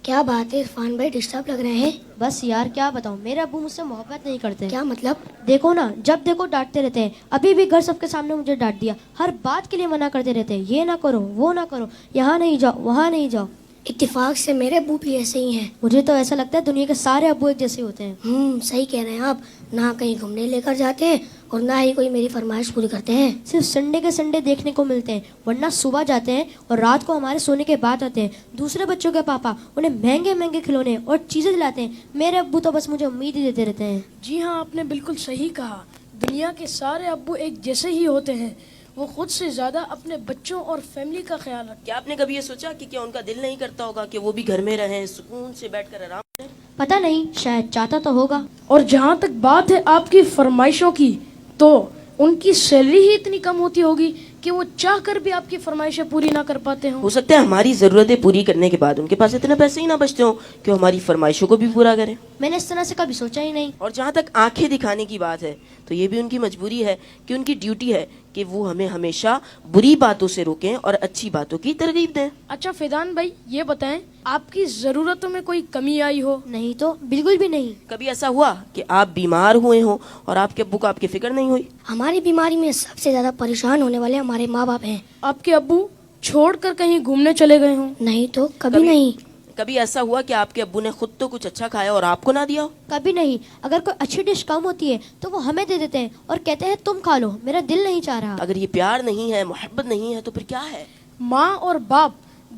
کیا بات ہے عرفان بھائی، ڈسٹرب لگ رہے ہیں؟ بس یار کیا بتاؤں، میرے ابو مجھ سے محبت نہیں کرتے. کیا مطلب؟ دیکھو نا، جب دیکھو ڈانٹتے رہتے ہیں. ابھی بھی گھر سب کے سامنے مجھے ڈانٹ دیا. ہر بات کے لیے منع کرتے رہتے ہیں، یہ نہ کرو وہ نہ کرو، یہاں نہیں جاؤ وہاں نہیں جاؤ. اتفاق سے میرے ابو بھی ایسے ہی ہیں. مجھے تو ایسا لگتا ہے دنیا کے سارے ابو ایک جیسے ہوتے ہیں. صحیح کہہ رہے ہیں آپ. نہ کہیں گھومنے لے کر جاتے ہیں اور نہ ہی کوئی میری فرمائش پوری کرتے ہیں. صرف سنڈے کے سنڈے دیکھنے کو ملتے ہیں، ورنہ صبح جاتے ہیں اور رات کو ہمارے سونے کے بعد آتے ہیں. دوسرے بچوں کے پاپا انہیں مہنگے مہنگے کھلونے اور چیزیں دلاتے ہیں. میرے ابو تو بس مجھے امید ہی دیتے رہتے ہیں. جی ہاں، آپ نے بالکل صحیح کہا. دنیا کے سارے ابو ایک جیسے ہی ہوتے ہیں. وہ خود سے زیادہ اپنے بچوں اور فیملی کا خیال رکھتے ہیں. کیا آپ نے کبھی یہ سوچا کہ کیا ان کا دل نہیں کرتا ہوگا کہ وہ بھی گھر میں رہیں، سکون سے بیٹھ کر آرام کریں؟ پتہ نہیں، شاید چاہتا تو ہوگا. اور جہاں تک بات ہے آپ کی فرمائشوں کی، تو ان کی سیلری ہی اتنی کم ہوتی ہوگی کہ وہ چاہ کر بھی آپ کی فرمائشیں پوری نہ کر پاتے ہوں. ہو سکتا ہے ہماری ضرورتیں پوری کرنے کے بعد ان کے پاس اتنے پیسے ہی نہ بچتے ہوں کہ وہ ہماری فرمائشوں کو بھی پورا کریں. میں نے اس طرح سے کبھی سوچا ہی نہیں. اور جہاں تک آنکھیں دکھانے کی بات ہے تو یہ بھی ان کی مجبوری ہے کہ ان کی ڈیوٹی ہے کہ وہ ہمیں ہمیشہ بری باتوں سے روکیں اور اچھی باتوں کی ترغیب دیں. اچھا فیضان بھائی، یہ بتائیں آپ کی ضرورتوں میں کوئی کمی آئی ہو؟ نہیں تو بالکل بھی نہیں. کبھی ایسا ہوا کہ آپ بیمار ہوئے ہوں اور آپ کے ابو کو آپ کی فکر نہیں ہوئی؟ ہماری بیماری میں سب سے زیادہ پریشان ہونے والے ہمارے ماں باپ ہیں. آپ کے ابو چھوڑ کر کہیں گھومنے چلے گئے ہوں؟ نہیں تو کبھی نہیں. کبھی ایسا ہوا کہ آپ کے ابو نے خود تو کچھ اچھا کھایا اور آپ کو نہ دیا ہو؟ کبھی نہیں. اگر کوئی اچھی ڈش کم ہوتی ہے تو وہ ہمیں دے دیتے ہیں اور کہتے ہیں تم کھا لو، میرا دل نہیں چاہ رہا. اگر یہ پیار نہیں ہے، محبت نہیں ہے، تو پھر کیا ہے؟ ماں اور باپ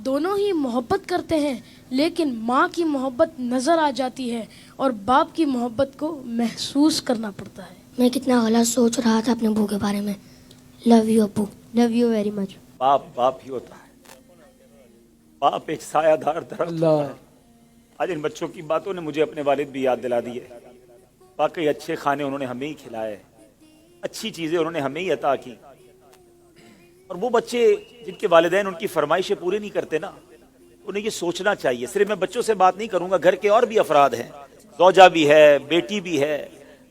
دونوں ہی محبت کرتے ہیں، لیکن ماں کی محبت نظر آ جاتی ہے اور باپ کی محبت کو محسوس کرنا پڑتا ہے. میں کتنا غلط سوچ رہا تھا اپنے ابو کے بارے میں. لو یو ابو. Love you very much. باپ باپ ہی ہوتا ہے. باپ ایک سایہ دار درخت ہوتا ہے. آج ان بچوں کی باتوں نے مجھے اپنے والد بھی یاد دلا دی ہے. واقعی اچھے کھانے انہوں نے ہمیں ہی کھلائے، اچھی چیزیں انہوں نے ہمیں ہی عطا کی. اور وہ بچے جن کے والدین ان کی فرمائشیں پوری نہیں کرتے نا، انہیں یہ سوچنا چاہیے. صرف میں بچوں سے بات نہیں کروں گا، گھر کے اور بھی افراد ہیں، زوجہ بھی ہے، بیٹی بھی ہے.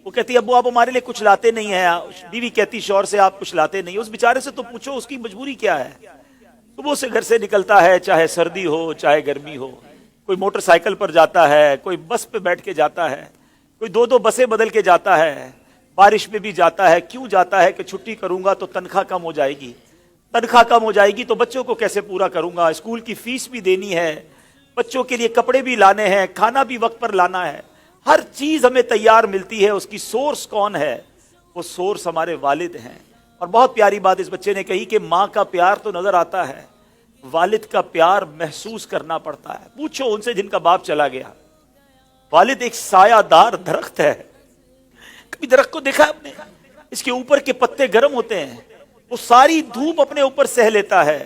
وہ کہتی ابو آپ ہمارے لیے کچھ لاتے نہیں ہیں. بیوی کہتی شوہر سے آپ کچھ لاتے نہیں. اس بیچارے سے تو پوچھو اس کی مجبوری کیا ہے. صبح سے گھر سے نکلتا ہے، چاہے سردی ہو چاہے گرمی ہو. کوئی موٹر سائیکل پر جاتا ہے، کوئی بس پہ بیٹھ کے جاتا ہے، کوئی دو بسیں بدل کے جاتا ہے، بارش میں بھی جاتا ہے. کیوں جاتا ہے؟ کہ چھٹی کروں گا تو تنخواہ کم ہو جائے گی. تنخواہ کم ہو جائے گی تو بچوں کو کیسے پورا کروں گا؟ اسکول کی فیس بھی دینی ہے، بچوں کے لیے کپڑے بھی لانے ہیں، کھانا بھی وقت پر لانا ہے. ہر چیز ہمیں تیار ملتی ہے. اس کی سورس کون ہے؟ وہ سورس ہمارے والد ہیں. اور بہت پیاری بات اس بچے نے کہی کہ ماں کا پیار تو نظر آتا ہے، والد کا پیار محسوس کرنا پڑتا ہے. پوچھو ان سے جن کا باپ چلا گیا. والد ایک سایہ دار درخت ہے. کبھی درخت کو دیکھا آپ نے؟ اس کے اوپر کے پتے گرم ہوتے ہیں، وہ ساری دھوپ اپنے اوپر سہ لیتا ہے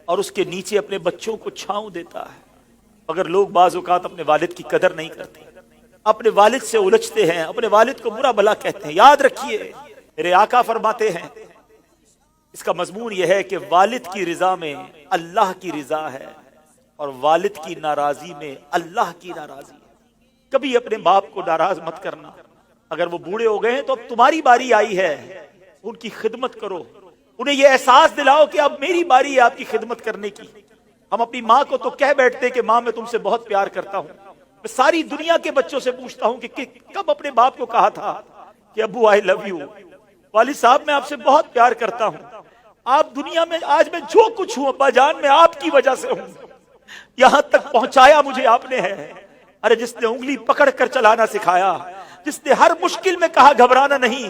اور اس کے نیچے اپنے بچوں کو چھاؤں دیتا ہے. اگر لوگ بعض اوقات اپنے والد کی قدر نہیں کرتے، اپنے والد سے الجھتے ہیں، اپنے والد کو برا بھلا کہتے ہیں، یاد رکھیے میرے آقا فرماتے ہیں، اس کا مضمون یہ ہے کہ والد کی رضا میں اللہ کی رضا ہے اور والد کی ناراضی میں اللہ کی ناراضی ہے. کبھی اپنے باپ کو ناراض مت کرنا. اگر وہ بوڑھے ہو گئے ہیں تو اب تمہاری باری آئی ہے، ان کی خدمت کرو. انہیں یہ احساس دلاؤ کہ اب میری باری ہے آپ کی خدمت کرنے کی. ہم اپنی ماں کو تو کہہ بیٹھتے کہ ماں میں تم سے بہت پیار کرتا ہوں. میں ساری دنیا کے بچوں سے پوچھتا ہوں کہ کب اپنے باپ کو کہا تھا کہ ابو آئی لو یو، والد صاحب میں آپ سے بہت پیار کرتا ہوں. آپ دنیا میں آج میں جو کچھ ہوں ابا جان میں آپ کی وجہ سے ہوں. یہاں تک پہنچایا مجھے آپ نے ہے. ارے جس نے انگلی پکڑ کر چلانا سکھایا، جس نے ہر مشکل میں کہا گھبرانا نہیں،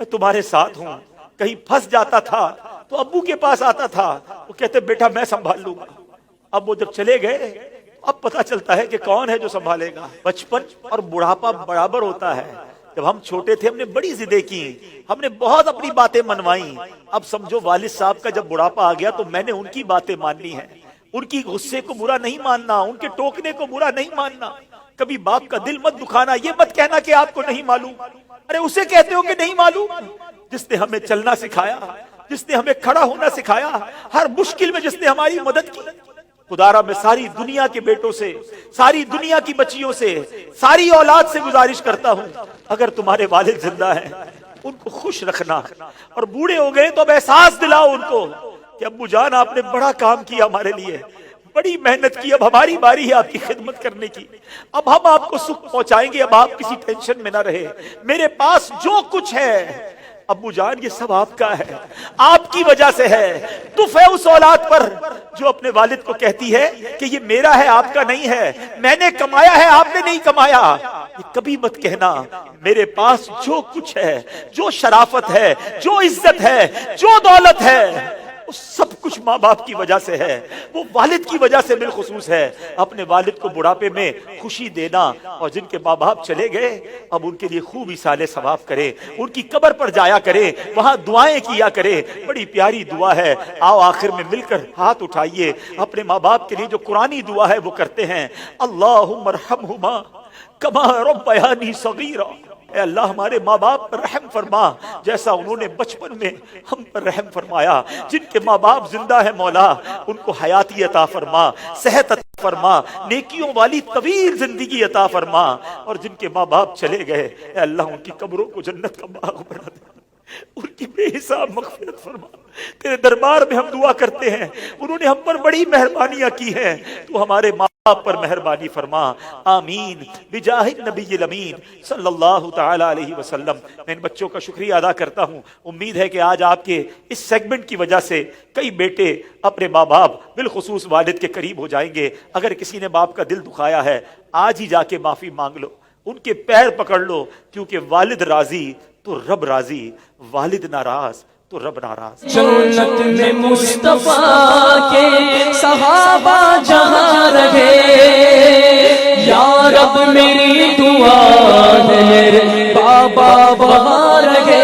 میں تمہارے ساتھ ہوں. کہیں پھنس جاتا تھا تو ابو کے پاس آتا تھا، وہ کہتے بیٹا میں سنبھال لوں گا. اب وہ جب چلے گئے اب پتا چلتا ہے کہ کون ہے جو سنبھالے گا. بچپن اور بڑھاپا برابر ہوتا ہے. جب ہم چھوٹے تھے ہم نے بڑی ضدیں کی، ہم نے بہت اپنی باتیں منوائیں. اب سمجھو والد صاحب کا جب بڑھاپا آ گیا تو میں نے ان کی باتیں ماننی ہے. ان کی غصے کو برا نہیں ماننا، ان کے ٹوکنے کو برا نہیں ماننا. کبھی باپ کا دل مت دکھانا. یہ مت کہنا کہ آپ کو نہیں معلوم. ارے اسے کہتے ہو کہ نہیں معلوم جس نے ہمیں چلنا سکھایا، جس نے ہمیں کھڑا ہونا سکھایا، ہر مشکل میں جس نے ہماری مدد کی. خدارا میں ساری دنیا کے بیٹوں سے، ساری دنیا کی بچیوں سے، ساری اولاد سے گزارش کرتا ہوں اگر تمہارے والد زندہ ہیں ان کو خوش رکھنا. اور بوڑھے ہو گئے تو اب احساس دلاؤ ان کو کہ ابو جان آپ نے بڑا کام کیا ہمارے لیے، بڑی محنت کی، اب ہماری باری ہے آپ کی خدمت کرنے کی، اب ہم آپ کو سکھ پہنچائیں گے، اب آپ کسی ٹینشن میں نہ رہے، میرے پاس جو کچھ ہے ابو جان یہ سب آپ کا ہے، آپ کی وجہ سے ہے۔ دف ہے اس اولاد پر جو اپنے والد کو کہتی ہے کہ یہ میرا ہے آپ کا نہیں ہے، میں نے کمایا ہے آپ نے نہیں کمایا۔ یہ کبھی مت کہنا میرے پاس جو کچھ ہے، جو شرافت ہے، جو عزت ہے، جو دولت ہے، وہ سب کچھ ماں باپ کی وجہ سے ہے، وہ والد کی وجہ سے بالخصوص ہے۔ اپنے والد کو بڑھاپے میں خوشی دینا، اور جن کے ماں باپ چلے گئے اب ان کے لیے خوب ایصال ثواب کرے، ان کی قبر پر جایا کرے، وہاں دعائیں کیا کرے، بڑی پیاری دعا ہے۔ آؤ آخر میں مل کر ہاتھ اٹھائیے، اپنے ماں باپ کے لیے جو قرآنی دعا ہے وہ کرتے ہیں۔ اللہم ارحمہما کما ربیانی صغیرا، اے اللہ ہمارے ماں باپ پر رحم فرما جیسا انہوں نے بچپن میں ہم پر رحم فرمایا۔ جن کے ماں باپ زندہ ہے مولا ان کو حیاتی عطا فرما، صحت عطا فرما، نیکیوں والی طویل زندگی عطا فرما، اور جن کے ماں باپ چلے گئے اے اللہ ان کی قبروں کو جنت کا باغ بنا دے، ان کی بے حساب مغفرت فرما۔ تیرے دربار میں ہم دعا کرتے ہیں، انہوں نے ہم پر بڑی مہربانیاں کی ہیں، تو ہمارے ماں باپ پر مہربانی فرما، آمین بجاہ النبی الامین صلی اللہ تعالی علیہ وسلم۔ میں ان بچوں کا شکریہ ادا کرتا ہوں، امید ہے کہ آج آپ کے اس سیگمنٹ کی وجہ سے کئی بیٹے اپنے ماں باپ بالخصوص والد کے قریب ہو جائیں گے۔ اگر کسی نے باپ کا دل دکھایا ہے آج ہی جا کے معافی مانگ لو، ان کے پیر پکڑ لو، کیونکہ والد راضی تو رب راضی، والد ناراض تو رب ناراض۔ جنت میں مصطفیٰ کے صحابہ جہاں رہے، یا رب میری دعا ہے میرے بابا وہاں رہے۔